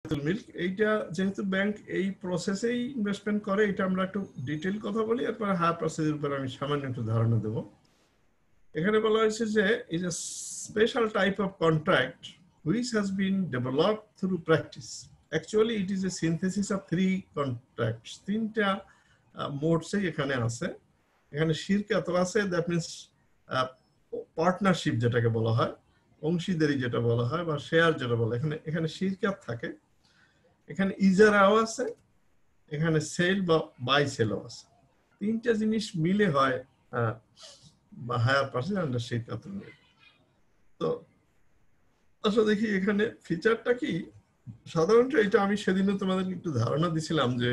Milk, এইটা যেহেতু bank এই প্রসেসেই ইনভেস্টমেন্ট করে, এটা আমরা একটু ডিটেইল কথা বলি, এরপর হায়ার পারচেজের উপর আমি সামান্য একটু ধারণা দেব। এখানে বলা হয়েছে যে is a special type of contract which has been developed through practice. Actually it is a synthesis of 3 contracts. তিনটা মোডসই এখানে আছে। এখানে শিরকাত আছে, দ্যাট মিন্স পার্টনারশিপ যেটাকে বলা হয়, অংশীদারি যেটা বলা হয় বা শেয়ার যেটা বলা, এখানে শিরকাত থাকে, এখানে ইজারাও আছে, এখানে সেল বা বাই সেলও আছে। তিনটা জিনিস মিলে হয় বা হায়ার পারচেজ আন্ডার শিরকাতুল মিল্ক। তো আসলে দেখি এখানে ফিচারটা কি। সাধারণত এটা আমি সেদিনও তোমাদের একটু ধারণা দিছিলাম যে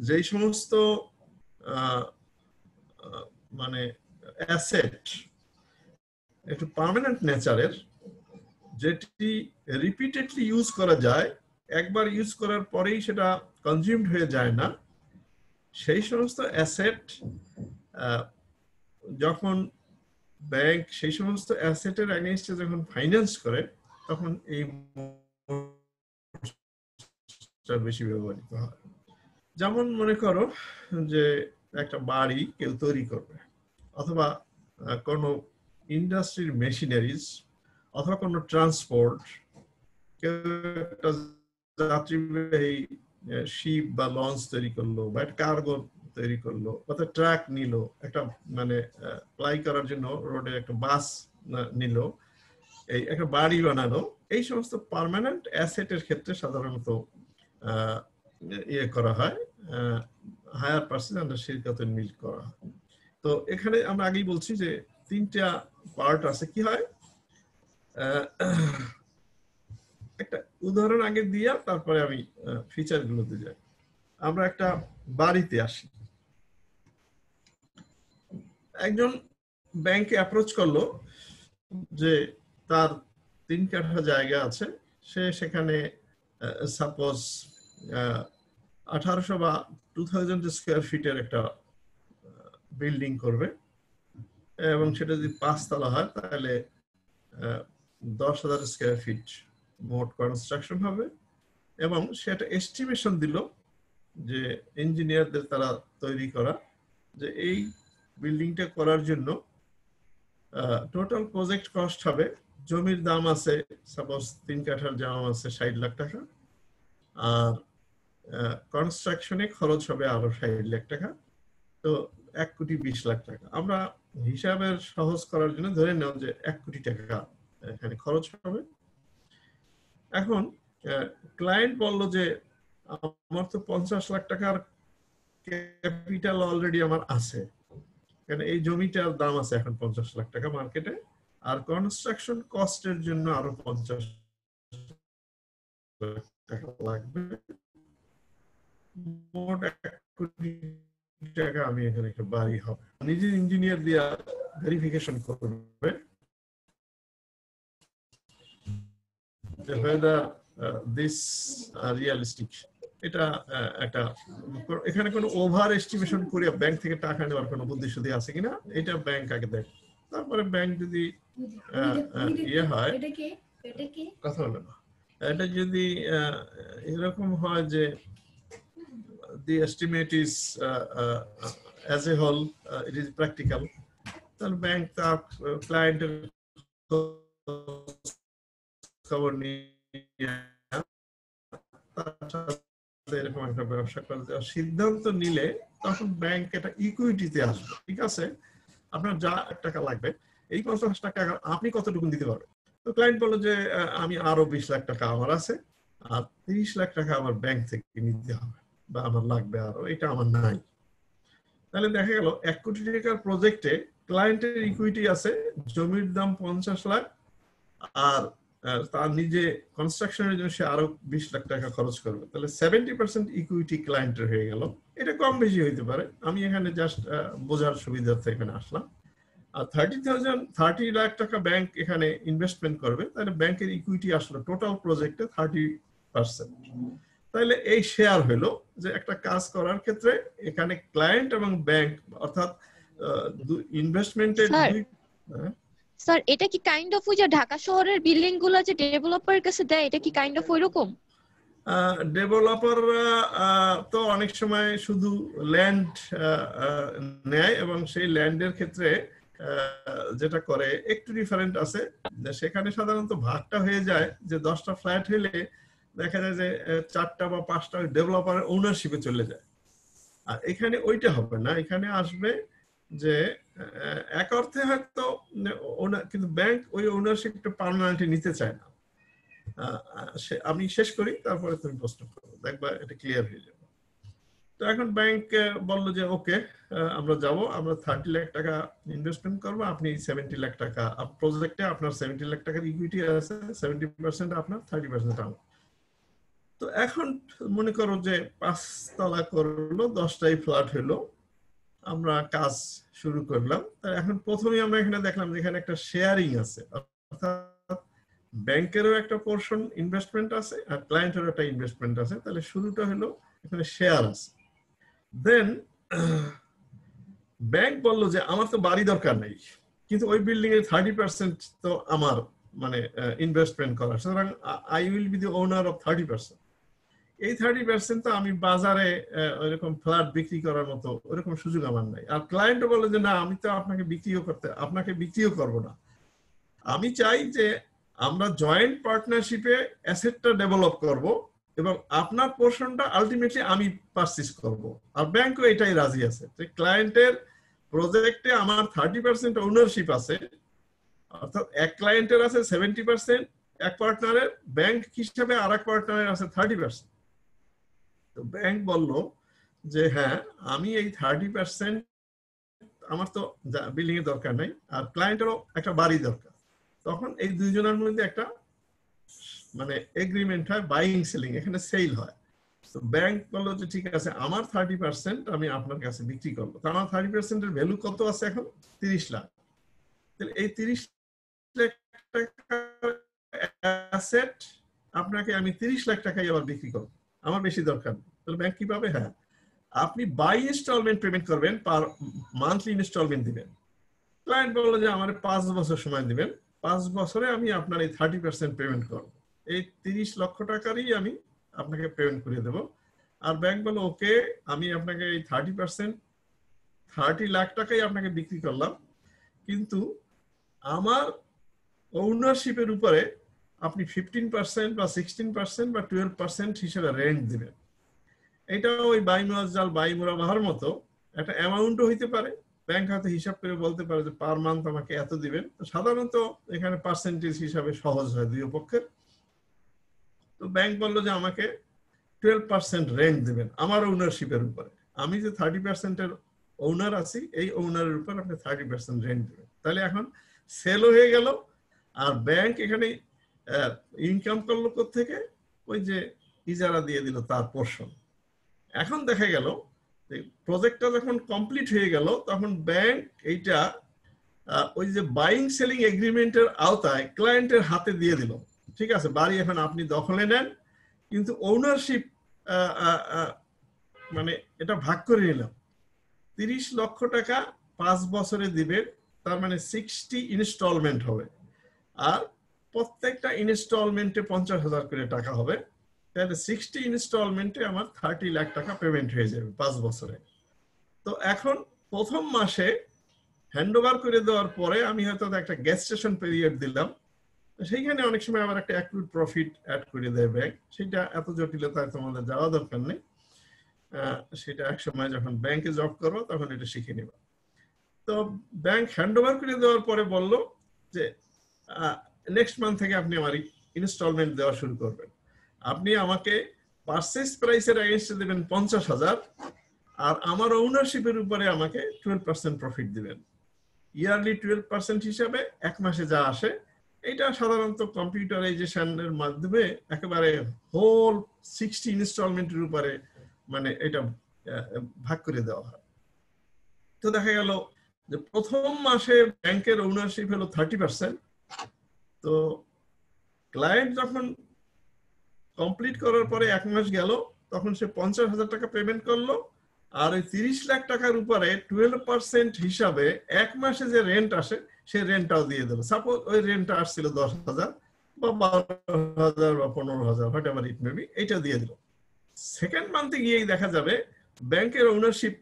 যেই সমস্ত মানে অ্যাসেট একটু পার্মানেন্ট নেচারের, যেটি রিপিটেডলি ইউজ করা যায়, একবার ইউজ করার পরেই সেটা কনজিউমড হয়ে যায় না, সেই সমস্ত অ্যাসেট যখন ব্যাংক সেই সমস্ত অ্যাসেটের এগেইনস্টে যখন ফাইন্যান্স করে, তখন এই বেশি ব্যবহৃত হয়। যেমন মনে করো যে একটা বাড়ি কেউ তৈরি করবে, অথবা কোনো ইন্ডাস্ট্রির মেশিনারিজ, অথবা কোনো ট্রান্সপোর্ট, কেউ একটা যাত্রীবাহী শিপ বা লঞ্চ তৈরি করলো, বা একটা কার্গো তৈরি করলো, বা ট্রাক নিল, একটা মানে ফ্লাই করার জন্য রোডে একটা বাস নিল, এই একটা বাড়ি বানালো, এই সমস্ত পার্মানেন্ট অ্যাসেটের ক্ষেত্রে সাধারণত ইয়ে করা হয়, হায়ার পারচেজ আন্ডার শিরকাতুল মিল্ক করা হয়। তো এখানে আমরা আগেই বলছি যে তিনটা পার্ট আছে। কি হয়, একটা উদাহরণ আগে দিয়া তারপরে আমি ফিচার গুলোতে যাই। আমরা একটা বাড়িতে আসি, একজন ব্যাংকে অ্যাপ্রোচ করলো যে তার 3 কাঠা জায়গা আছে, সে সেখানে সাপোজ 1800 বা 2000 স্কয়ার ফিটের একটা বিল্ডিং করবে, এবং সেটা যদি 5 তলা হয় তাহলে 10,000 স্কয়ার ফিট মোট কনস্ট্রাকশন হবে। এবং সেটা এস্টিমেশন দিল যে ইঞ্জিনিয়ারদের তারা তৈরি করা, যে এই বিল্ডিংটা করার জন্য টোটাল প্রজেক্ট কস্ট হবে, জমির দাম আছে সাপোজ 3 কাঠার দাম আছে 60 লাখ টাকা, আর কনস্ট্রাকশনে খরচ হবে আরো 60 লাখ টাকা, তো 1,20,00,000 টাকা। আমরা হিসাবের সহজ করার জন্য ধরে নাও যে 1 কোটি টাকা এখানে খরচ হবে। এখন ক্লায়েন্ট বলল যে আমার তো 50 লাখ টাকার ক্যাপিটাল অলরেডি আমার আছে, কারণ এই জমিটার দাম আছে এখন 50 লাখ টাকা মার্কেটে, আর কনস্ট্রাকশন কস্টের জন্য আরো 50 লাখ টাকা লাগবে, মোট 1 কোটি টাকা আমি এখানে একটা বাড়ি হবে। নিজে ইঞ্জিনিয়ার দিয়া ভেরিফিকেশন করবে whether this realistic, এটা একটা এখানে কোনো ওভার এস্টিমেশন করে ব্যাংক থেকে টাকা নেওয়ার কোনো বুদ্ধিশুদ্ধি আছে কিনা, এটা ব্যাংক আগে দেখে। তারপরে ব্যাংক যদি ইয়ে হয়, কথা হলো না, এটা যদি এরকম হয় যে the estimate is as a whole it is practical, তাহলে ব্যাংক তার ক্লায়েন্টের খবর নিয়ে এরকম একটা ব্যবসা করে দেওয়ার সিদ্ধান্ত নিলে তখন ব্যাংক এটা ইকুইটিতে আসবে। ঠিক আছে, আপনার যা টাকা লাগবে এই 50 টাকা আপনি কতটুকু দিতে পারবেন? তো ক্লায়েন্ট বলল যে আমি আরো 20 লাখ টাকা আমার আছে, আর 30 লাখ টাকা আমার ব্যাংক থেকে নিতে হবে বা আমার লাগবে আরো, এটা আমার নাই। তাহলে দেখা গেল 1 কোটি টাকার প্রজেক্টে ক্লায়েন্টের ইকুইটি আছে, জমির দাম 50 লাখ, আর তার নিজে কনস্ট্রাকশনের জন্য সে আরো 20 লাখ টাকা খরচ করবে, তাহলে 70% ইকুইটি ক্লায়েন্টের হয়ে গেল। এটা কম বেশি হইতে পারে, আমি এখানে জাস্ট বোঝার সুবিধার্থে এখানে আসলাম। আর 30 লাখ টাকা ব্যাংক এখানে ইনভেস্টমেন্ট করবে, তাহলে ব্যাংকের ইকুইটি আসলো টোটাল প্রজেক্টে 30%। তাহলে এই শেয়ার হলো যে একটা কাজ করার ক্ষেত্রে এখানে ক্লায়েন্ট এবং ব্যাংক অর্থাৎ ইনভেস্টমেন্টের স্যার এটা কি কাইন্ড অফ ওই যে ঢাকা শহরের বিল্ডিং গুলো যে ডেভেলপারের কাছে দেয়, এটা কি কাইন্ড অফ ওইরকম? ডেভেলপাররা তো অনেক সময় শুধু ল্যান্ড নেয় এবং সেই ল্যান্ডের ক্ষেত্রে যেটা করে একটু ডিফারেন্ট আছে, সেখানে সাধারণত ভাগটা হয়ে যায় যে 10টা ফ্ল্যাট হলে দেখা যায় যে 4টা বা 5টা ডেভেলপারের ওনারশিপে চলে যায়। আর এখানে ওইটা হবে না, এখানে আসবে যে এক অর্থে হয়তো কিন্তু ব্যাংক ওই ওনারশিপটা পার্মানেন্টলি নিতে চায় না। আমি শেষ করি, তারপরে তুমি প্রশ্ন করো, দেখবা এটা ক্লিয়ার হয়ে যাবে। তো এখন ব্যাংক বললো যে ওকে, আমরা যাব, আমরা 30 লাখ টাকা ইনভেস্টমেন্ট করবো, আপনি 70 লাখ টাকা প্রজেক্টে, আপনার 70 লাখ টাকার ইকুইটি আছে, 70% আপনার, 30% আমার। তো এখন মনে করো যে 5 তলা করলো, 10টাই ফ্ল্যাট হলো, আমরা কাজ শুরু করলাম। এখন প্রথমে আমরা এখানে দেখলাম যে এখানে একটা শেয়ারিং আছে, অর্থাৎ ব্যাংকেরও একটা পোরশন ইনভেস্টমেন্ট আছে আর ক্লায়েন্টেরও একটা ইনভেস্টমেন্ট আছে। তাহলে শুরুটা হলো এখানে শেয়ার আছে। দেন ব্যাংক বললো যে আমার তো বাড়ি দরকার নেই, কিন্তু ওই বিল্ডিং এর 30% তো আমার মানে ইনভেস্টমেন্ট করা, সুতরাং I will be the owner of 30%। এই 30% তো আমি বাজারে ওইরকম ফ্ল্যাট বিক্রি করার মতো ওইরকম সুযোগ আমার নাই। আর ক্লায়েন্টও বলে যে না, আমি তো আপনাকে বিক্রিও করবো না, আমি চাই যে আমরা জয়েন্ট পার্টনারশিপে অ্যাসেটটা ডেভেলপ করব এবং আপনার পোর্শনটা আলটিমেটলি আমি পারচেজ করব। আর ব্যাংকও এটাই রাজি আছে যে ক্লায়েন্টের প্রজেক্টে আমার 30% ওনারশিপ আছে, অর্থাৎ এক ক্লায়েন্টের আছে 70%, এক পার্টনারের, ব্যাংক হিসাবে আর এক পার্টনারের আছে 30%। তো ব্যাংক বলল যে হ্যাঁ, আমি এই 30%, আমার তো বিল্ডিং এর দরকার নাই আর ক্লায়েন্টেরও একটা বাড়ি দরকার। তখন এই দুইজনের মধ্যে একটা মানে এগ্রিমেন্ট হয়, বাইং সেলিং, এখানে সেল হয়। তো ব্যাংক বললো যে ঠিক আছে, আমার 30% আমি আপনার কাছে বিক্রি করবো। তো আমার 30% এর ভ্যালু কত আছে এখন? 30 লাখ। এই 30 লাখ টাকার অ্যাসেট আপনাকে আমি 30 লাখ টাকায় আবার বিক্রি করবো, আমার বেশি দরকার নেই। তাহলে ব্যাংক কি পাবে? হ্যাঁ, আপনি বাই ইনস্টলমেন্ট পেমেন্ট করবেন, পার মান্থলি ইনস্টলমেন্ট দিবেন। ক্লায়েন্ট বললো যে আমার 5 বছর সময় দিবেন, 5 বছরে আমি আপনার এই 30% পেমেন্ট করবো, এই 30 লক্ষ টাকারই আমি আপনাকে পেমেন্ট করে দেবো। আর ব্যাংক বললো ওকে, আমি আপনাকে এই 30%, 30 লাখ টাকাই আপনাকে বিক্রি করলাম, কিন্তু আমার ওনারশিপের উপরে আপনি 15% বা 16% বা 12% হিসেবে রেন্ট দিবেন। এটা ওই বাইমুরাজ্জাল বাইমুরাবাহার মতো একটা অ্যামাউন্টও হইতে পারে। ব্যাংক হয়তো হিসাব করে বলতে পারে যে পার মান্থ আমাকে এত দিবেন। সাধারণত এখানে পার্সেন্টেজ হিসাবে সহজ হয় দুই পক্ষের। তো ব্যাংক বললো যে আমাকে 12% রেন্ট দিবেন আমার ওনারশিপের উপরে, আমি যে 30% এর ওনার আছি, এই ওনারের উপর আপনি 30% রেন্ট দিবেন। তাহলে এখন সেলও হয়ে গেল, আর ব্যাংক এখানে ইনকাম করলো থেকে ওই যে ইজারা দিয়ে দিল তার পোর্শন। এখন দেখা গেল প্রজেক্টটা যখন কমপ্লিট হয়ে গেল, তখন ব্যাংক এইটা ওই যে বাইং সেলিং এগ্রিমেন্টের আওতায় ক্লায়েন্টের হাতে দিয়ে দিল। ঠিক আছে, বাড়ি এখন আপনি দখলে নেন, কিন্তু ওনারশিপ মানে এটা ভাগ করে নিলাম। 30 লক্ষ টাকা 5 বছরে দিবেন, তার মানে 60 ইনস্টলমেন্ট হবে, আর প্রত্যেকটা ইনস্টলমেন্টে 50,000 করে টাকা হবে। তাহলে 60 ইনস্টলমেন্টে আমার 30 লাখ টাকা পেমেন্ট হয়ে যাবে 5 বছরে। তো এখন প্রথম মাসে হ্যান্ডওভার করে দেওয়ার পরে আমি হয়তো একটা গ্যাস স্টেশন পিরিয়ড দিলাম, সেইখানে অনেক সময় আবার একটা অ্যাক্রুড প্রফিট অ্যাড করে দেয় ব্যাংক। সেটা এত জটিলতায় তোমাদের যাওয়া দরকার নেই, সেটা এক সময় যখন ব্যাংকে জব করো তখন এটা শিখে নেব। তো ব্যাংক হ্যান্ডওভার করে দেওয়ার পরে বলল যে নেক্সট মান্থ থেকে আপনি আমার ইনস্টলমেন্ট দেওয়া শুরু করবেন। আপনি আমাকে পারচেজ প্রাইসের এগেইনস্টে দেবেন 50,000, আর আমার ওনারশিপের উপরে আমাকে 12% প্রফিট দিবেন। ইয়ারলি 12% হিসাবে এক মাসে যা আসে, এটা সাধারণত কম্পিউটারাইজেশনের মাধ্যমে একেবারে হোল 60 ইনস্টলমেন্টের উপরে মানে এটা ভাগ করে দেওয়া হয়। তো দেখা গেল যে প্রথম মাসে ব্যাংকের ওনারশিপ হলো 30%। তো ক্লায়েন্ট যখন কমপ্লিট করার পরে এক মাস গেল, তখন সে 50,000 টাকা পেমেন্ট করলো, আর ওই 30 লাখ টাকার উপরে 12% হিসাবে এক মাসে যে রেন্ট আসে সে রেন্টটাও দিয়ে দেবে। সাপোজ ওই রেন্টটা আসছিল 10,000 বা 12,000 বা 15,000, what ever it may be, এটা দিয়ে দিল। সেকেন্ড মান্থে গিয়েই দেখা যাবে ব্যাংকের ওনারশিপ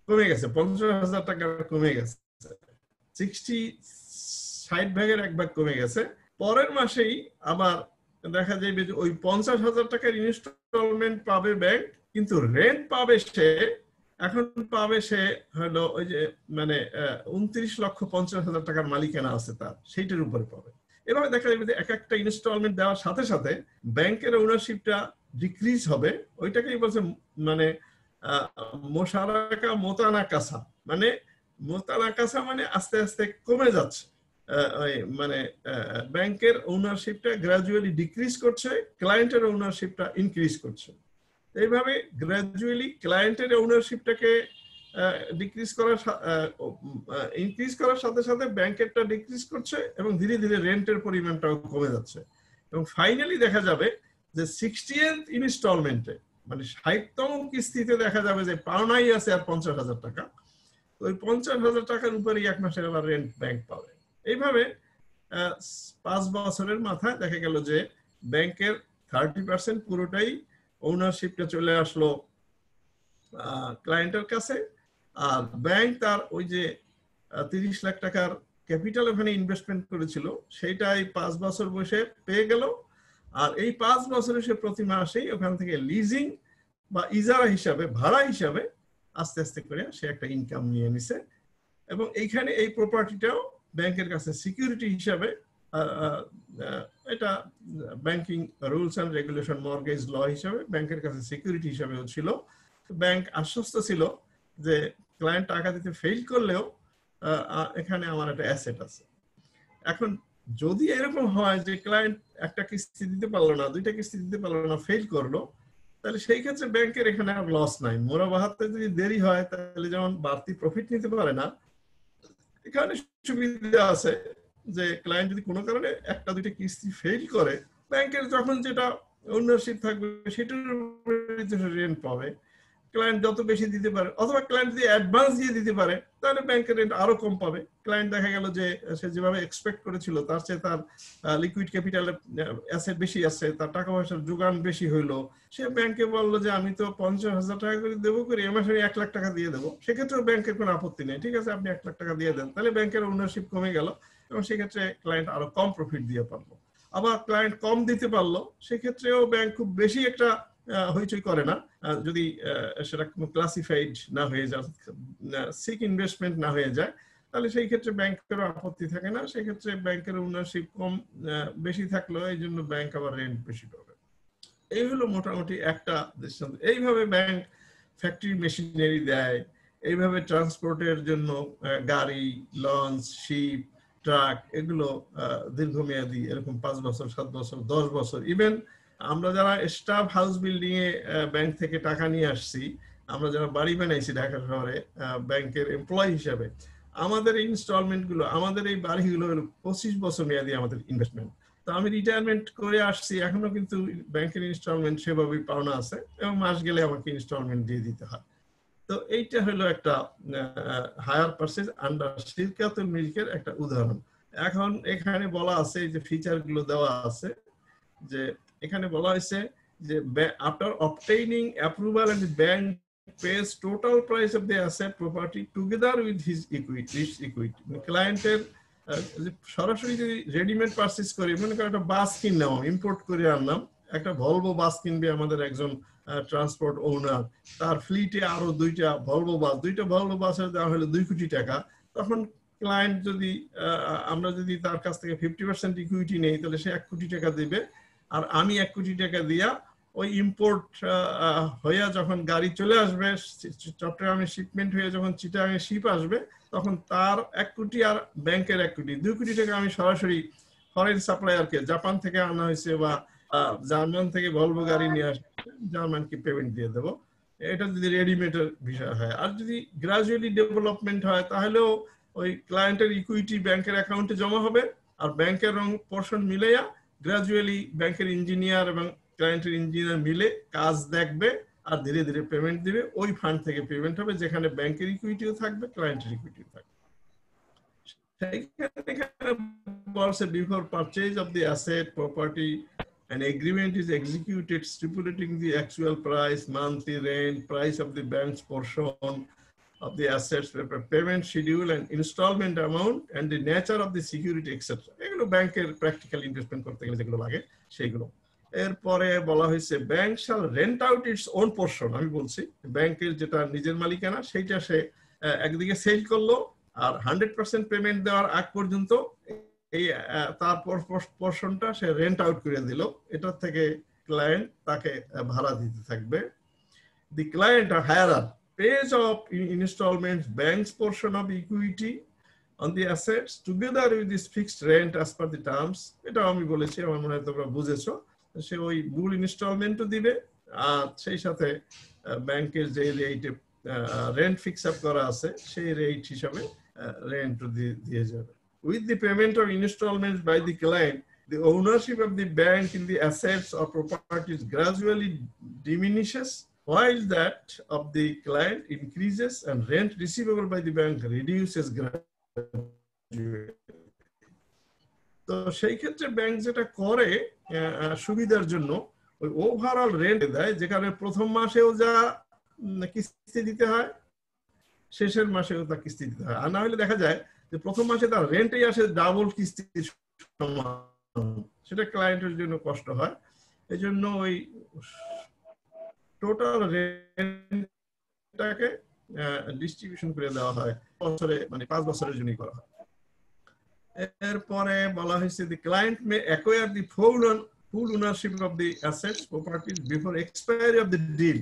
কমে গেছে, 50,000 টাকা কমে গেছে, 60 ভাগের 1 ভাগ কমে গেছে। পরের মাসেই আবার দেখা যাবে যে ওই 50,000 টাকার ইনস্টলমেন্ট পাবে ব্যাংক, কিন্তু রেন্ট পাবে সে, এখন পাবে সে হলো ওই যে মানে 29,50,000 টাকার মালিকানা আছে তার, সেইটার উপরে পাবে। এভাবে দেখা যাবে যে এক একটা ইনস্টলমেন্ট দেওয়ার সাথে সাথে ব্যাংকের ওনারশিপটা ডিক্রিজ হবে। ওইটাকেই বলছে মানে মোশারাকা মোতানাকাসা, মানে মোতানাকাসা মানে আস্তে আস্তে কমে যাচ্ছে। মানে ব্যাংকের ওনারশিপটা গ্রাজুয়ালি ডিক্রিজ করছে, ক্লায়েন্টের ওনারশিপটা ইনক্রিজ করছে। এইভাবে গ্রাজুয়ালি ক্লায়েন্টের ওনারশিপটাকে ডিক্রিজ করার ইনক্রিজ করার সাথে সাথে ব্যাংকেরটা ডিক্রিজ করছে এবং ধীরে ধীরে রেন্টের পরিমাণটাও কমে যাচ্ছে। এবং ফাইনালি দেখা যাবে যে 60th ইনস্টলমেন্টে মানে 60তম কিস্তিতে দেখা যাবে যে পাওনাই আছে আর 50,000 টাকা। ওই 50,000 টাকার উপরেই 1 মাসের আবার রেন্ট ব্যাংক পাবে। এইভাবে 5 বছরের মাথায় দেখা গেল যে ব্যাংকের 30% পুরোটাই ওনারশিপটা চলে আসলো ক্লায়েন্টের কাছে, আর ব্যাংক তার ওই যে 30 লাখ টাকার ক্যাপিটাল ওখানে ইনভেস্টমেন্ট করেছিল সেইটাই 5 বছর বসে পেয়ে গেল। আর এই 5 বছরে সে প্রতি মাসেই ওখান থেকে লিজিং বা ইজারা হিসাবে, ভাড়া হিসাবে আস্তে আস্তে করে সে একটা ইনকাম নিয়ে নিছে। এবং এইখানে এই প্রপার্টিটাও ব্যাংকের কাছে সিকিউরিটি হিসাবে, এটা banking rules and regulation mortgage law হিসাবে ব্যাংকের কাছে সিকিউরিটি হিসাবেও ছিল। ব্যাংক আশ্বস্ত ছিল যে ক্লায়েন্ট টাকা দিতে ফেল করলেও এখানে আমার একটা অ্যাসেট আছে। এখন যদি এরকম হয় যে ক্লায়েন্ট একটা কিস্তি দিতে পারলো না, 2টা কিস্তি দিতে পারলো না, ফেল করলো, তাহলে সেই ক্ষেত্রে ব্যাংকের এখানে আর লস নাই। মোরাবাহাতে যদি দেরি হয় তাহলে যেমন বাড়তি প্রফিট নিতে পারে না, এখানে সুবিধা আছে যে ক্লায়েন্ট যদি কোনো কারণে 1টা 2টা কিস্তি ফেল করে, ব্যাংকের যখন যেটা ওনারশিপ থাকবে সেটার উপরে রেন্ট পাবে। ক্লায়েন্ট যত বেশি দিতে পারে, অথবা ক্লায়েন্ট যদি অ্যাডভান্স দিয়ে দিতে পারে, তাহলে ব্যাংকের রেন্ট আরো কম পাবে। ক্লায়েন্ট দেখা গেল যে সে যেভাবে এক্সপেক্ট করেছিল তার চেয়ে তার লিকুইড ক্যাপিটাল অ্যাসেট বেশি আছে, তার টাকা পয়সার যোগান বেশি হইলো, সে ব্যাংকে বললো যে আমি তো 50,000 টাকা করে দেবো, করে এ মাসে 1 লাখ টাকা দিয়ে দেবো, সেক্ষেত্রেও ব্যাংকের কোনো আপত্তি নেই, ঠিক আছে আপনি 1 লাখ টাকা দিয়ে দেন, তাহলে ব্যাংকের ওনারশিপ কমে গেল এবং সেক্ষেত্রে ক্লায়েন্ট আরো কম প্রফিট দিয়ে পারলো। আবার ক্লায়েন্ট কম দিতে পারলো, সেক্ষেত্রেও ব্যাংক খুব বেশি একটা হইচই করে না, যদি সেটা কোনো ক্লাসিফাইড না হয়ে যায়, সিক ইনভেস্টমেন্ট না হয়ে যায়, তাহলে সেই ক্ষেত্রে ব্যাংকের আপত্তি থাকে না। সেই ক্ষেত্রে ব্যাংকের ওনারশিপ কম বেশি থাকলো, এই জন্য ব্যাংক আবার রেন্ট বেশি পাবে। এই হলো মোটামুটি একটা দৃষ্টান্ত। এইভাবে ব্যাংক ফ্যাক্টরি মেশিনারি দেয়, এইভাবে ট্রান্সপোর্টের জন্য গাড়ি, লঞ্চ, শিপ, ট্রাক, এগুলো দীর্ঘমেয়াদী এরকম 5 বছর, 7 বছর, 10 বছর। ইভেন আমরা যারা স্টাফ হাউস বিল্ডিং এ ব্যাংক থেকে টাকা নিয়ে আসছি, আমরা যারা বাড়ি বানাইছি ঢাকা শহরে ব্যাংকের এমপ্লয়ি হিসাবে, আমাদের ইনস্টলমেন্ট গুলো, আমাদের এই বাড়িগুলো হলো 25 বছর মেয়াদী আমাদের ইনভেস্টমেন্ট। তো আমি রিটায়ারমেন্ট করে আসছি, এখনো কিন্তু ব্যাংকের ইনস্টলমেন্ট সেভাবেই পাওনা আছে এবং মাস গেলে আমাকে ইনস্টলমেন্ট দিয়ে দিতে হয়। তো এইটা হলো একটা হায়ার পারচেজ আন্ডার শিরকাতুল মিলকের একটা উদাহরণ। এখন এখানে বলা আছে যে ফিচার গুলো দেওয়া আছে, যে এখানে বলা হয়েছে যে after obtaining approval and bank pays total price of the asset property together with his equity, ক্লায়েন্টের সরাসরি যদি রেডিমেড পারচেজ করি, মনে করেন একটা বাস কিনলাম, ইম্পোর্ট করে আনলাম, একটা ভলভো বাস কিনবে আমাদের একজন ট্রান্সপোর্ট ওনার, তার ফ্লিটে আরো 2টা ভলভো বাস, 2টা ভলভো বাসের দেওয়া হলো 2 কোটি টাকা, তখন ক্লায়েন্ট যদি আমরা যদি তার কাছ থেকে 50% ইকুইটি নেই, তাহলে সে 1 কোটি টাকা দিবে, আর আমি 1 কোটি টাকা দিয়া ওই ইম্পোর্ট হইয়া যখন গাড়ি চলে আসবে, চট্টগ্রামে শিপমেন্ট হয়ে যখন চিটাগাঙে শিপ আসবে, তখন তার 1 কোটি আর ব্যাংকের 1 কোটি, 2 কোটি টাকা আমি সরাসরি ফরেন সাপ্লায়ারকে, জাপান থেকে আনা হয়েছে বা জার্মান থেকে ভলভো গাড়ি নিয়ে আসবে, জার্মানকে পেমেন্ট দিয়ে দেবো। এটা যদি রেডিমেডের বিষয় হয়। আর যদি গ্রাজুয়ালি ডেভেলপমেন্ট হয়, তাহলেও ওই ক্লায়েন্টের ইকুইটি ব্যাংকের অ্যাকাউন্টে জমা হবে, আর ব্যাংকের পোর্শন মিলাইয়া গ্রাজুয়ালি ব্যাংকের ইঞ্জিনিয়ার এবং ক্লায়েন্টের ইঞ্জিনিয়ার মিলে কাজ দেখবে আর ধীরে ধীরে পেমেন্ট দিবে। ওই ফান্ড থেকে পেমেন্ট হবে, যেখানে ব্যাংকের ইকুইটিও থাকবে, ক্লায়েন্টের ইকুইটিও থাকবে। Before purchase of the asset, property, an agreement is executed stipulating the actual price, monthly rent, price of the bank's portion of the assets, payment schedule and installment amount, and the nature of the security, etc. এগুলো ব্যাংকের practical investment করতে গেলে যেগুলো লাগে সেগুলো। এরপরে বলা হয়েছে ব্যাংক শাল rent out its own portion. আমি বলছি ব্যাংকের যেটা নিজের মালিকানা সেইটা সে একদিকে সেল করলো, আর 100% পেমেন্ট দেওয়ার আগ পর্যন্ত এই তারপর পোর্শনটা সে রেন্ট আউট করে দিল, এটা থেকে ক্লায়েন্ট তাকে ভাড়া দিতে থাকবে। The client or hirer pays off in installments bank's portion of equity on the assets together with this fixed rent as per the terms. এটা আমি বলেছি, আমার মনে হয় তোমরা বুঝেছো। সে ওই মূল ইনস্টলমেন্টও দিবে, আর সেই সাথে ব্যাংকের যে রেটে রেন্ট ফিক্স আপ করা আছে সেই রেট হিসাবে রেন্ট দিয়ে যাবে। With the payment of installments by the client, the ownership of the bank in the assets or properties gradually diminishes, while that of the client increases and rent receivable by the bank reduces gradually. তো সেই ক্ষেত্রে bank যেটা করে সুবিধার জন্য ওই overall rent দেয়, যেখানে প্রথম মাসেও যা কিস্তি দিতে হয় শেষের মাসেও তা কিস্তি দিতে হয়। আর না হলে দেখা যায় যে প্রথম মাসে তার রেন্টেই আসে ডাবল কিস্তির সমান, সেটা ক্লায়েন্টের জন্য কষ্ট হয়। এই জন্য ওই টোটাল রেন্টটাকে ডিস্ট্রিবিউশন করে দেওয়া হয় বছরে, মানে 5 বছরের জন্য করা হয়। এরপরে বলা হয়েছে the client may acquire the full ownership of the assets properties before expiry of the deal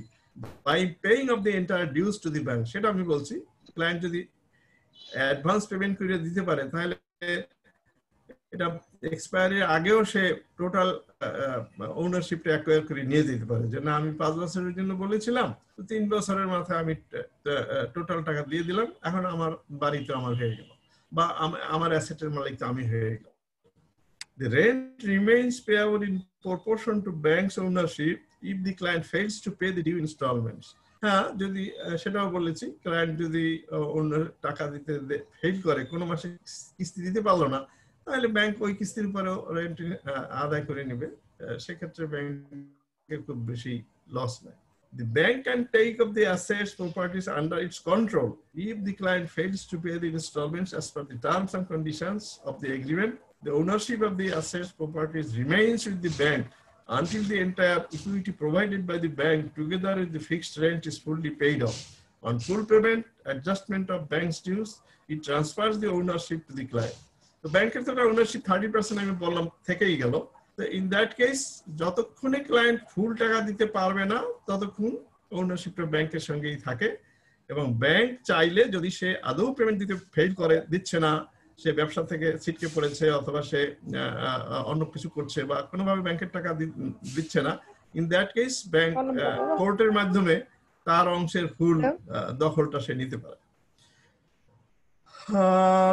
by paying of the entire dues to the bank. সেটা আমি বলছি, ক্লায়েন্ট যদি অ্যাডভান্স পেমেন্ট করে দিতে পারে তাহলে এটা এক্সপায়ারির আগেও সে টোটাল ওনারশিপটা অ্যাকোয়ার করে নিয়ে যেতে পারে, যে না আমি 5 বছরের জন্য বলেছিলাম, তো 3 বছরের মাথায় আমি টোটাল টাকা দিয়ে দিলাম, এখন আমার বাড়িতে আমার হয়ে গেল, বা আমার অ্যাসেটের মালিক তো আমি হয়ে গেল। The rent remains payable in proportion to bank's ownership if the client fails to pay the due installments. হ্যাঁ, যদি সেটাও বলেছি, ক্লায়েন্ট যদি অন্য টাকা দিতে ফেল করে, কোনো মাসে কিস্তি দিতে পারলো না, তাহলে ব্যাংক ওই কিস্তির উপরেও রেন্ট আদায় করে নেবে, সেক্ষেত্রে ব্যাংকের খুব বেশি লস নেই। The bank can take up the assets properties under its control if the client fails to pay the installments as per the terms and conditions of the agreement. The ownership of the assets properties remains with the bank until the entire equity provided by the bank together with the fixed rent is fully paid off. On full payment, adjustment of bank's dues, it transfers the ownership to the client. The bank এর তো ownership 30% আমি বললাম থেকেই গেল। তো in that case যতক্ষণে client ফুল টাকা দিতে পারবে না ততক্ষণ ওনারশিপটা ব্যাংকের সঙ্গেই থাকে, এবং ব্যাংক চাইলে যদি সে আদৌ পেমেন্ট দিতে ফেল করে, দিচ্ছে না, সে ব্যবসা থেকে ছিটকে পড়েছে অথবা সে অন্য কিছু করছে বা কোনোভাবে ব্যাংকের টাকা দিচ্ছে না, ইন দ্যাট কেস ব্যাংক কোর্টের মাধ্যমে তার অংশের ফুল দখলটা সে নিতে পারে।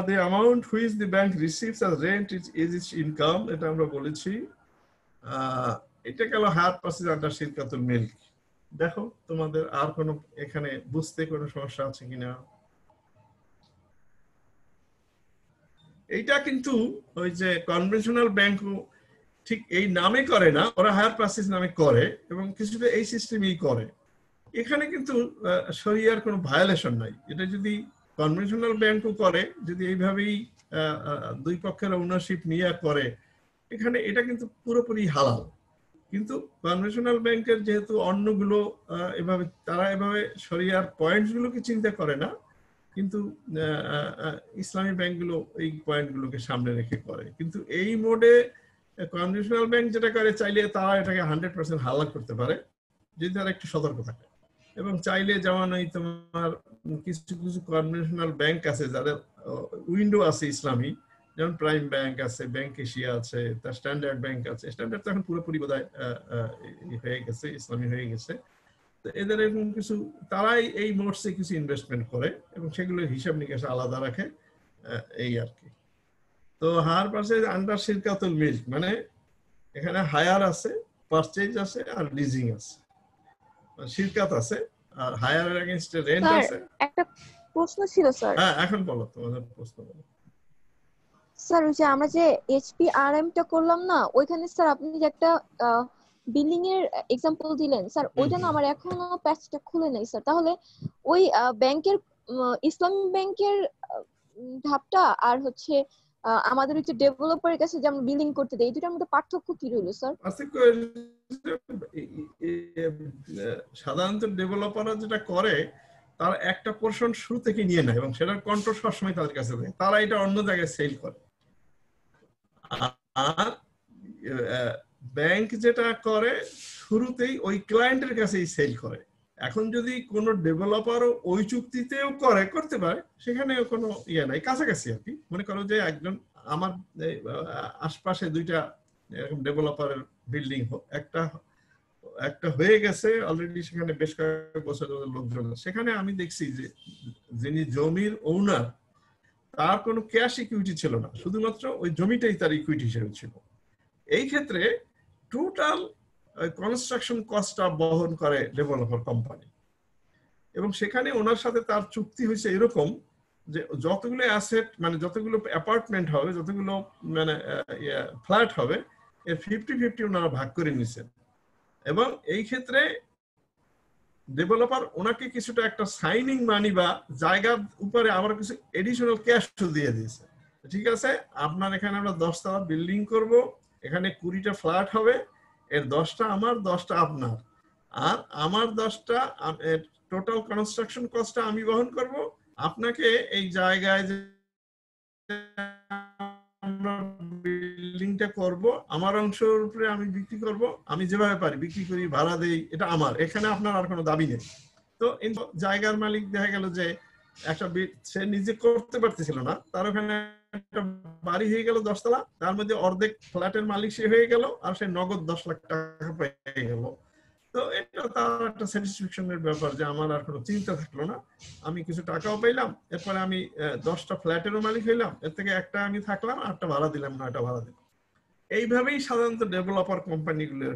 The amount which the bank receives as rent is its income, এটা আমরা বলেছি। এটা গেল হায়ার পারচেজ আন্ডার শিরকাতুল মিল্ক। দেখো তোমাদের আর কোনো এখানে বুঝতে কোনো সমস্যা আছে কিনা? এইটা কিন্তু ওই যে কনভেনশনাল ব্যাংকও ঠিক এই নামে করে না, ওরা হায়ার পারচেজ নামে করে এবং কিছুটা এই সিস্টেমেই করে। এখানে কিন্তু শরিয়ার কোনো ভায়োলেশন নাই। এটা যদি কনভেনশনাল ব্যাংকও করে, যদি এইভাবেই দুই পক্ষের ওনারশিপ নিয়ে করে, এখানে এটা কিন্তু পুরোপুরি হালাল। কিন্তু কনভেনশনাল ব্যাংকের যেহেতু অন্যগুলো এভাবে, তারা এভাবে শরিয়ার পয়েন্টস গুলোকে চিন্তা করে না, কিন্তু ইসলামী ব্যাংকগুলো এই পয়েন্টগুলোকে সামনে রেখে করে। কিন্তু এই মোডে কনভেনশনাল ব্যাংক যেটা করে, চাইলে তারা এটাকে 100% হালাল করতে পারে যদি তারা একটু সতর্ক থাকে। এবং চাইলে যেমন এই তোমার কিছু কিছু কনভেনশনাল ব্যাংক আছে যাদের উইন্ডো আছে ইসলামী, যেমন প্রাইম ব্যাংক আছে, ব্যাংক এশিয়া আছে, তার স্ট্যান্ডার্ড ব্যাংক আছে। স্ট্যান্ডার্ড তো এখন পুরোপুরি বোধহয় হয়ে গেছে, ইসলামী হয়ে গেছে। তো এদের এরকম কিছু, তারাই এই মোডসে কিছু ইনভেস্টমেন্ট করে এবং সেগুলোর হিসাব নিকাশ আলাদা রাখে, এই আর কি। তো হায়ার পারচেজ আন্ডার শিরকাতুল মিল্ক মানে এখানে হায়ার আছে, পারচেজ আছে আর লিজিং আছে, শিরকাত আছে, আর হায়ারের এগেইনস্টে রেন্ট আছে। একটা প্রশ্ন ছিল স্যার। হ্যাঁ, এখন বলো তোমাদের প্রশ্ন বলো। স্যার ওই যে আমরা যে HPRM টা করলাম না, ওইখানে স্যার আপনি যে একটা বিল্ডিং এর এক্সাম্পল দিলেন স্যার, ওইটা না আমার এখনো প্যাচটা খুলে নাই স্যার। তাহলে ওই ব্যাংকের ইসলামী ব্যাংকের ধাপটা আর হচ্ছে আমাদের হচ্ছে ডেভেলপারের কাছে যে আমরা বিলিং করতে দেই, এই দুটার মধ্যে পার্থক্য কি রইলো স্যার? সাধারণত ডেভেলপাররা যেটা করে, তারা একটা পোর্শন শুরু থেকে নিয়ে নেয় এবং সেটার কন্ট্রোল সবসময় তাদের কাছে দেয়, তারা এটা অন্য জায়গায় সেল করে। আর ব্যাংক যেটা করে, শুরুতেই ওই ক্লায়েন্টের কাছেই সেল করে। এখন যদি কোনো ডেভেলপারও ওই চুক্তিতেও করতে পারে, সেখানেও কোনো ইয়ে নাই, কাছাকাছি আর কি। মনে করো যে একজন আমার আশপাশে দুইটা এরকম ডেভেলপারের বিল্ডিং একটা হয়ে গেছে অলরেডি, সেখানে বেশ কয়েক বছর লোকজন, সেখানে আমি দেখছি যে যিনি জমির ওনার, তার কোনো ক্যাশ ইকুইটি ছিল না, শুধুমাত্র ওই জমিটাই তার ইকুইটি হিসেবে ছিল। এই ক্ষেত্রে টোটাল কনস্ট্রাকশন কস্টটা বহন করে ডেভেলপার কোম্পানি, এবং সেখানে ওনার সাথে তার চুক্তি হয়েছে এরকম যে যতগুলো অ্যাসেট, মানে যতগুলো অ্যাপার্টমেন্ট হবে, যতগুলো মানে ফ্ল্যাট হবে, এর 50-50 ওনারা ভাগ করে নিছেন। এবং এই ক্ষেত্রে ডেভেলপার ওনাকে কিছুটা একটা সাইনিং মানি বা জায়গার উপরে আবার কিছু এডিশনাল ক্যাশ দিয়ে দিয়েছে। ঠিক আছে, আপনার এখানে আমরা 10 তলা বিল্ডিং করব, এখানে 20টা ফ্ল্যাট হবে, এর 10টা আমার, 10টা আপনার, আর আমার 10টা টোটাল কনস্ট্রাকশন কস্টটা আমি বহন করব। আপনাকে এই জায়গায় যে আমরা বিল্ডিংটা করব, আমার অংশের উপরে আমি বিক্রি করব, আমি যেভাবে পারি বিক্রি করি, ভাড়া দেই, এটা আমার, এখানে আপনার আর কোনো দাবি নেই। তো জায়গার মালিক দেখা গেল যে একটা সে নিজে করতে পারতেছিল না, তার ওখানে একটা বাড়ি হয়ে গেল 10 তলা, তার মধ্যে অর্ধেক ফ্ল্যাটের মালিক সে হয়ে গেল, আর সে নগদ 10 লাখ টাকা পেয়ে গেল। তো এটা তার একটা স্যাটিসফ্যাকশনের ব্যাপার যে আমার আর কোনো চিন্তা থাকলো না, আমি কিছু টাকাও পাইলাম, এরপরে আমি 10টা ফ্ল্যাটেরও মালিক হইলাম, এর থেকে একটা আমি থাকলাম, আরটা ভাড়া দিলাম, 9টা ভাড়া দিলাম। এইভাবেই সাধারণত ডেভেলপার কোম্পানিগুলো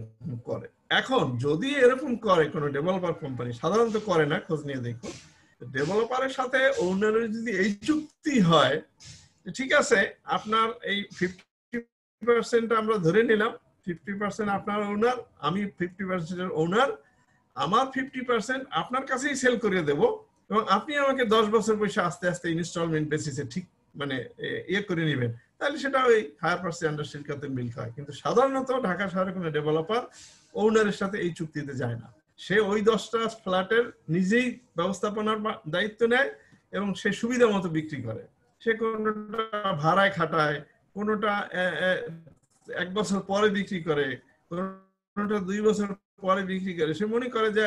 করে। এখন যদি এরকম করে কোনো ডেভেলপার কোম্পানি, সাধারণত করে না, খোঁজ নিয়ে দেখো, ডেভেলপারের সাথে ওনারের যদি এই চুক্তি হয়, ঠিক আছে, আপনার এই 50% আমরা ধরে নিলাম, 50% আপনার ওনার, আমি 50% এর ওনার, আমার 50% আপনার কাছেই সেল করে দেব, এবং আপনি আমাকে 10 বছর পয়সা আস্তে আস্তে ইনস্টলমেন্ট বেসিসে ঠিক মানে ইয়ে করে নেবেন, তাহলে সেটা ওই হায়ার পার্সেন্ট আন্ডার শিরকাতের মিল হয়। কিন্তু সাধারণত ঢাকা শহরে কোনো ডেভেলপার ওনারের সাথে এই চুক্তিতে যায় না, সে ওই 10টা ফ্ল্যাটের নিজেই ব্যবস্থাপনার দায়িত্ব নেয় এবং সে সুবিধা মতো বিক্রি করে। সে কোনোটা ভাড়ায় খাটায়, কোনোটা 1 বছর পরে বিক্রি করে, কোনোটা 2 বছর পরে বিক্রি করে, সে মনে করে যে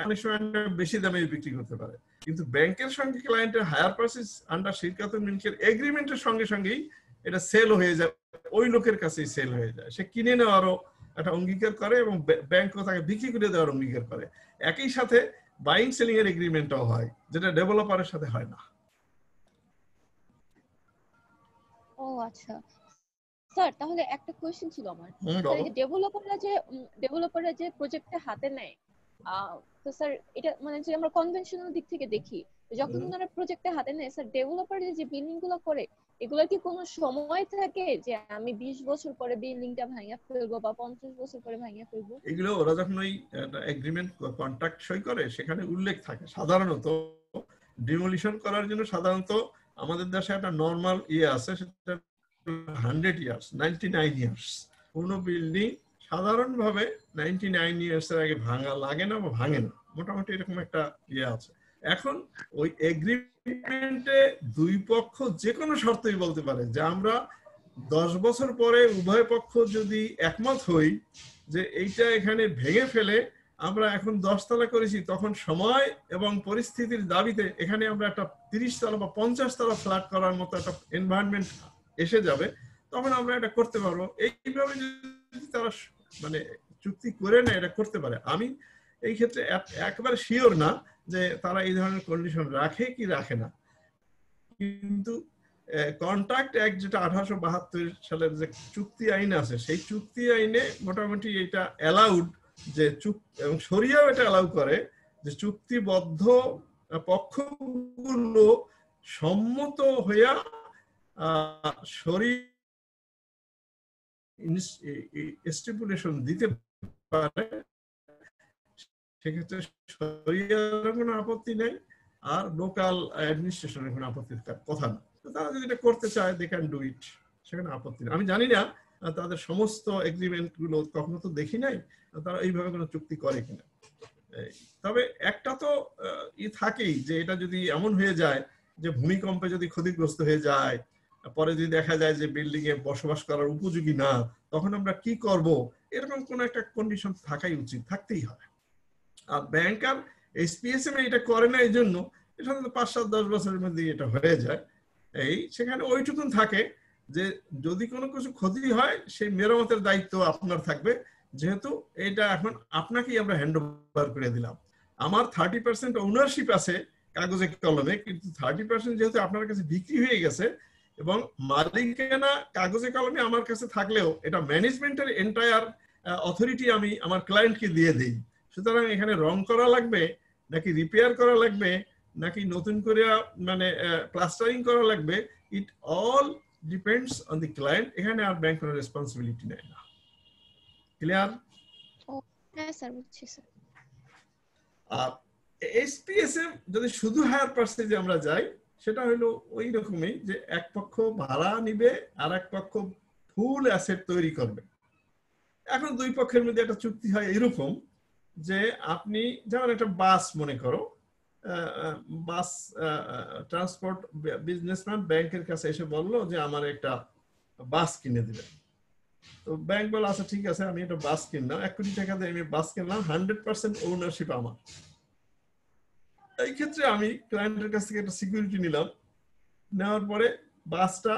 অনেক সময় বেশি দামে বিক্রি করতে পারে। কিন্তু ব্যাংকের সঙ্গে ক্লায়েন্টের হায়ার পারচেজ আন্ডার শিরকাতুল মিলকের এগ্রিমেন্টের সঙ্গে সঙ্গেই এটা সেল হয়ে যায়, ওই লোকের কাছেই সেল হয়ে যায়, সে কিনে নেওয়ারও একটা অঙ্গীকার করে এবং ব্যাংকও তাকে বিক্রি করে দেওয়ার অঙ্গীকার করে। একই সাথে বাইং সেলিং এর এগ্রিমেন্টও হয়, যেটা ডেভেলপারের সাথে হয় না। ও আচ্ছা স্যার, তাহলে একটা কোয়েশ্চেন ছিল আমার। স্যার এই যে ডেভেলপাররা যে প্রজেক্টটা হাতে নেয়, তো স্যার এটা মানে যে আমরা কনভেনশনাল দিক থেকে দেখি, যখন ওনারা প্রজেক্টটা হাতে নেয় স্যার, ডেভেলপার যে বিল্ডিং গুলো করে, এগুলোর কি কোনো সময় থাকে যে আমি 20 বছর পরে বিল্ডিংটা ভাঙিয়ে ফেলবো বা 50 বছর পরে ভাঙিয়ে ফেলবো? এগুলো ওরা যখন ওই এগ্রিমেন্ট কন্ট্রাক্ট সই করে, সেখানে উল্লেখ থাকে সাধারণত ডিমোলিশন করার জন্য। সাধারণত আমাদের দেশে একটা নরমাল ইয়ে আছে, সেটা 100 ইয়ার্স, 99 ইয়ার্স। কোনো বিল্ডিং সাধারণভাবে 99 ইয়ার্স এর আগে ভাঙা লাগে না বা ভাঙে না, মোটামুটি এরকম একটা ইয়ে আছে। এখন ওই এগ্রিমেন্টে দুই পক্ষ যে কোনো শর্তই বলতে পারে যে আমরা 10 বছর পরে উভয় পক্ষ যদি একমত হই যে এইটা এখানে ভেঙে ফেলে আমরা এখন 10 তলা করেছি, তখন সময় এবং পরিস্থিতির দাবিতে এখানে আমরা একটা 30 তলা বা 50 তলা ফ্ল্যাট করার মতো একটা এনভায়রনমেন্ট এসে যাবে, তখন আমরা এটা করতে পারবো। এইভাবে যদি তারা মানে চুক্তি করে না, এটা করতে পারে। আমি এই ক্ষেত্রে একেবারে শিওর না যে তারা এই ধরনের কন্ডিশন রাখে কি রাখে না, কিন্তু কন্ট্রাক্ট অ্যাক্ট যেটা 1872 সালের যে চুক্তি আইন আছে, সেই চুক্তি আইনে মোটামুটি এটা অ্যালাউড যে এবং শরিয়াও এটা অ্যালাউ করে যে চুক্তিবদ্ধ পক্ষগুলো সম্মত হইয়া স্টিপুলেশন দিতে পারে, সেক্ষেত্রে শরিয়ার কোনো আপত্তি নেই, আর লোকাল অ্যাডমিনিস্ট্রেশনের কোনো আপত্তি থাকার কথা না। তারা যদি এটা করতে চায় দে ক্যান ডু ইট, সেখানে আপত্তি নেই। আমি জানি না তাদের সমস্ত এগ্রিমেন্ট গুলো, কখনো তো দেখি নাই তারা এইভাবে কোনো চুক্তি করে কিনা। তবে একটা তো থাকেই যে এটা যদি এমন হয়ে যায় যে ভূমিকম্পে যদি ক্ষতিগ্রস্ত হয়ে যায়, পরে যদি দেখা যায় যে বিল্ডিং এ বসবাস করার উপযোগী না, তখন আমরা কি করব, এরকম কোন একটা কন্ডিশন থাকাই উচিত, থাকতেই হয়। আর ব্যাংক আর এসপিএসএম এটা করে না, এই জন্য এটা 5-7-10 বছরের মধ্যে এটা হয়ে যায়। সেখানে ওইটুকুন থাকে যে যদি কোনো কিছু ক্ষতি হয় সেই মেরামতের দায়িত্ব আপনার থাকবে, যেহেতু এটা এখন আপনাকেই আমরা হ্যান্ড ওভার করে দিলাম। আমার 30% ওনারশিপ আছে কাগজে কলমে, কিন্তু 30% যেহেতু আপনার কাছে বিক্রি হয়ে গেছে এবং মালিকানা কাগজে কলমে আমার কাছে থাকলেও এটা ম্যানেজমেন্টের এন্টায়ার অথরিটি আমি আমার ক্লায়েন্টকে দিয়ে দিই। সুতরাং এখানে রং করা লাগবে নাকি রিপেয়ার করা লাগবে নাকি নতুন করে মানে প্লাস্টারিং করা লাগবে, it all depends on the client. এখানে আর ব্যাংক কোনো রেসপন্সিবিলিটি নেয় না। ক্লিয়ার? হ্যাঁ স্যার, বুঝছি স্যার। আর এসপিএসএম যদি শুধু হায়ার পারচেজে আমরা যাই, সেটা হলো ওই রকমই যে এক পক্ষ ভাড়া নিবে আর এক পক্ষ ফুল অ্যাসেট তৈরি করবে। এখন দুই পক্ষের মধ্যে একটা চুক্তি হয় এরকম যে আপনি যেমন একটা বাস মনে করো, বাস ট্রান্সপোর্ট বিজনেসম্যান ব্যাংকের কাছে এসে বললো যে আমার একটা বাস কিনে দিবেন। তো ব্যাংক বলে আচ্ছা ঠিক আছে, আমি একটা বাস কিনলাম, 1 কোটি টাকা দিয়ে আমি বাস কিনলাম, 100% ওনারশিপ আমার। এই ক্ষেত্রে আমি ক্লায়েন্টের কাছ থেকে একটা সিকিউরিটি নিলাম, নেওয়ার পরে বাসটা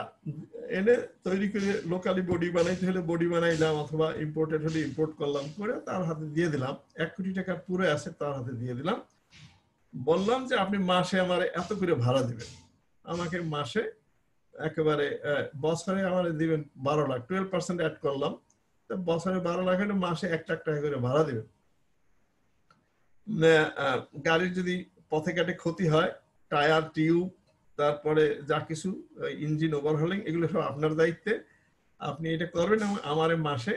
এনে তৈরি করে লোকালি বডি বানাইতে হলে বডি বানাইলাম, অথবা ইম্পোর্টেড হলে ইম্পোর্ট করলাম, করে তার হাতে দিয়ে দিলাম। 1 কোটি টাকার পুরো অ্যাসেট তার হাতে দিয়ে দিলাম। বললাম যে আপনি মাসে আমার এত করে ভাড়া দিবেন, আমাকে মাসে একেবারে বছরে আমার দিবেন 12 লাখ, 12% অ্যাড করলাম, বছরে 12 লাখ হলে মাসে 1 লাখ টাকা করে ভাড়া দিবেন। গাড়ির যদি পথে ঘাটে ক্ষতি হয়, টায়ার টিউব তারপরে যা কিছু ইঞ্জিন ওভারহলিং, এগুলো সব আপনার দায়িত্বে, আপনি এটা করবেন এবং আমার মাসে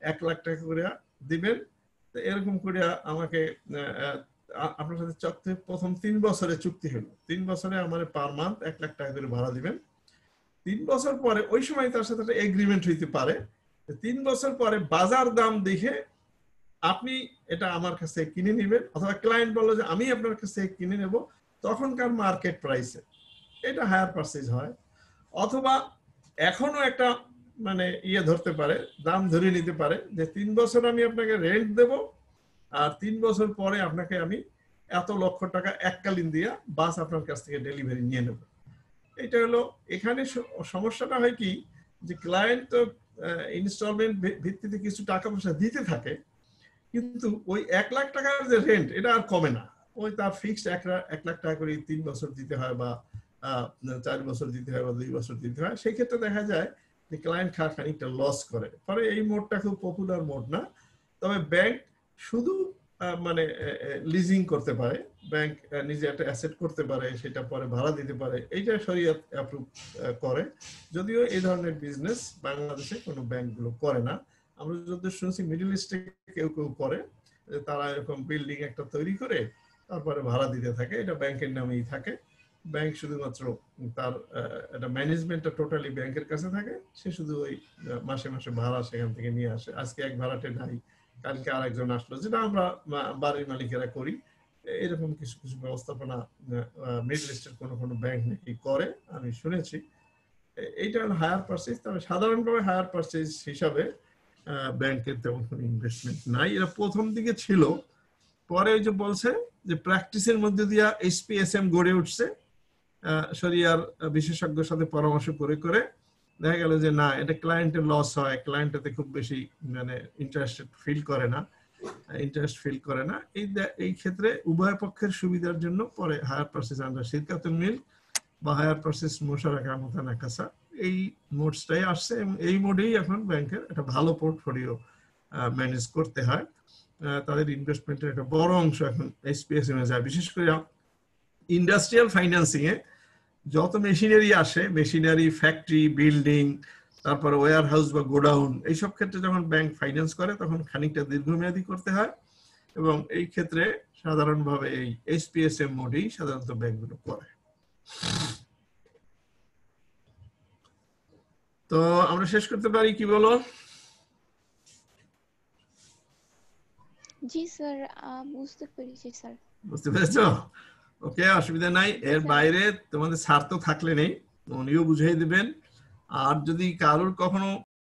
1 লাখ টাকা করে দিবেন। তো এরকম করে আমাকে আপনার সাথে প্রথম 3 বছরে চুক্তি হলো, 3 বছরে আমার পার মান্থ 1 লাখ টাকা করে ভাড়া দিবেন। 3 বছর পরে ওই সময় তার সাথে একটা এগ্রিমেন্ট হইতে পারে, 3 বছর পরে বাজার দাম দেখে আপনি এটা আমার কাছে কিনে নেবেন, অথবা ক্লায়েন্ট বললো যে আমি আপনার কাছে কিনে নেব তখনকার মার্কেট প্রাইসে, এটা হায়ার পারচেজ হয়। অথবা এখনো একটা মানে ধরতে পারে, দাম ধরে নিতে পারে যে 3 বছর আমি আপনাকে রেন্ট দেব, আর 3 বছর পরে আপনাকে আমি এত লক্ষ টাকা এককালীন দিয়া বাস আপনার কাছ থেকে ডেলিভারি নিয়ে নেব। এটা হলো এখানে সমস্যাটা হয় কি, যে ক্লায়েন্ট তো ইনস্টলমেন্ট ভিত্তিতে কিছু টাকা পয়সা দিতে থাকে, কিন্তু ওই 1 লাখ টাকার যে রেন্ট এটা আর কমে না, ওই তার ফিক্সড 1 লাখ টাকা করে 3 বছর দিতে হয়, বা 4 বছর দিতে হয়, বা 2 বছর দিতে হয়। সেই ক্ষেত্রে দেখা যায় যে ক্লায়েন্ট খানিকটা লস করে। পরে এই মোডটা খুব পপুলার মোড না। তবে ব্যাংক শুধু মানে লিজিং করতে পারে, ব্যাংক নিজে একটা অ্যাসেট করতে পারে, সেটা পরে ভাড়া দিতে পারে, এইটা শরিয়ত অ্যাপ্রুভ করে। যদিও এই ধরনের বিজনেস বাংলাদেশে কোনো ব্যাংকগুলো করে না। আমরা যত শুনছি মিডল ইস্টে কেউ কেউ করে, তারা এরকম বিল্ডিং একটা তৈরি করে তারপরে ভাড়া দিতে থাকে, এটা ব্যাংকের নামেই থাকে। ব্যাংক শুধুমাত্র তার একটা ম্যানেজমেন্টটা টোটালি ব্যাংকের কাছে থাকে, সে শুধু ওই মাসে মাসে ভাড়া সেখান থেকে নিয়ে আসে। আজকে এক ভাড়াটে নাই, কালকে আরেকজন আসলো, যেটা আমরা বাড়ির মালিকেরা করি। এরকম কিছু কিছু ব্যবস্থাপনা মিডল ইস্টের কোনো কোনো ব্যাংক নাকি করে, আমি শুনেছি। এইটা হলো হায়ার পারচেজ। তবে সাধারণভাবে হায়ার পারচেজ হিসাবে ব্যাংকের তেমন কোনো ইনভেস্টমেন্ট নাই, এটা প্রথম দিকে ছিল। পরে ওই যে বলছে যে প্র্যাকটিসের মধ্যে দিয়া এসপিএসএম গড়ে উঠছে, শরিয়ার বিশেষজ্ঞের সাথে পরামর্শ করে করে দেখা গেল যে না, এটা ক্লায়েন্টের লস হয়, ক্লায়েন্ট এতে খুব বেশি মানে ইন্টারেস্ট ফিল করে না। এই ক্ষেত্রে উভয় পক্ষের সুবিধার জন্য পরে হায়ার পারচেজ আন্ডার শিরকাতুল মিল্ক বা হায়ার পারচেজ মুশারাকা মুতানাকাসা, এই মোডসটাই আসছে, এবং এই মোডেই এখন ব্যাংকের একটা ভালো পোর্টফোলিও ম্যানেজ করতে হয়। তাদের ইনভেস্টমেন্টের একটা বড় অংশ এখন এসপিএসএম এ যায়, বিশেষ করে ইন্ডাস্ট্রিয়াল ফাইন্যান্সিং এ যত মেশিনারি আসে, মেশিনারি, ফ্যাক্টরি, বিল্ডিং, তারপরে ওয়্যার হাউস বা গোডাউন, এইসব ক্ষেত্রে যখন ব্যাংক ফাইন্যান্স করে তখন খানিকটা দীর্ঘমেয়াদী করতে হয়, এবং এই ক্ষেত্রে সাধারণভাবে এই এসপিএসএম মোডেই সাধারণত ব্যাংকগুলো করে। তো আমরা শেষ করতে পারি, কি বলো? জি স্যার, বুঝতে পেরেছি স্যার। বুঝতে পেরেছো? ওকে, অসুবিধা নাই। এর বাইরে তোমাদের স্যার তো থাকলে নেই, উনিও বুঝিয়ে দিবেন। আর যদি কারোর কখনো